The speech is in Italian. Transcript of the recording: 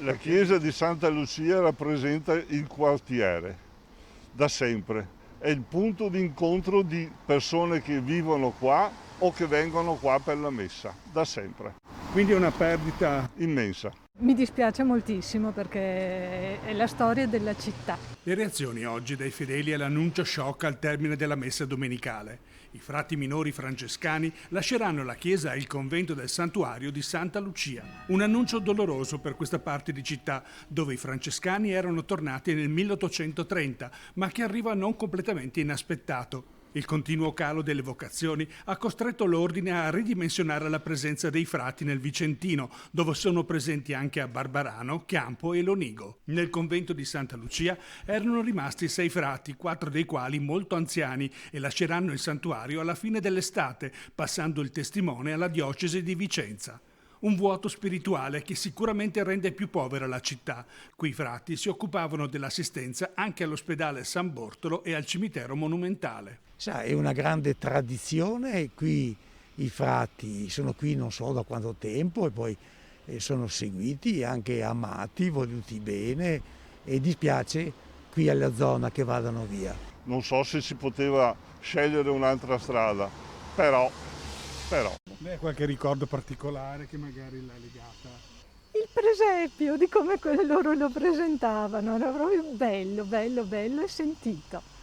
La chiesa di Santa Lucia rappresenta il quartiere, da sempre. È il punto di incontro di persone che vivono qua o che vengono qua per la messa, da sempre. Quindi è una perdita. Immensa. Mi dispiace moltissimo perché è la storia della città. Le reazioni oggi dai fedeli all'annuncio shock al termine della messa domenicale. I frati minori francescani lasceranno la chiesa e il convento del santuario di Santa Lucia. Un annuncio doloroso per questa parte di città, dove i francescani erano tornati nel 1830, ma che arriva non completamente inaspettato. Il continuo calo delle vocazioni ha costretto l'ordine a ridimensionare la presenza dei frati nel Vicentino, dove sono presenti anche a Barbarano, Chiampo e Lonigo. Nel convento di Santa Lucia erano rimasti 6 frati, 4 dei quali molto anziani, e lasceranno il santuario alla fine dell'estate, passando il testimone alla diocesi di Vicenza. Un vuoto spirituale che sicuramente rende più povera la città. Qui i frati si occupavano dell'assistenza anche all'ospedale San Bortolo e al cimitero monumentale. Sa, è una grande tradizione, qui i frati sono qui non so da quanto tempo e poi sono seguiti, anche amati, voluti bene, e dispiace qui alla zona che vadano via. Non so se si poteva scegliere un'altra strada, però. Lei ha qualche ricordo particolare che magari l'ha legata? Il presepio, di come loro lo presentavano, era proprio bello e sentito.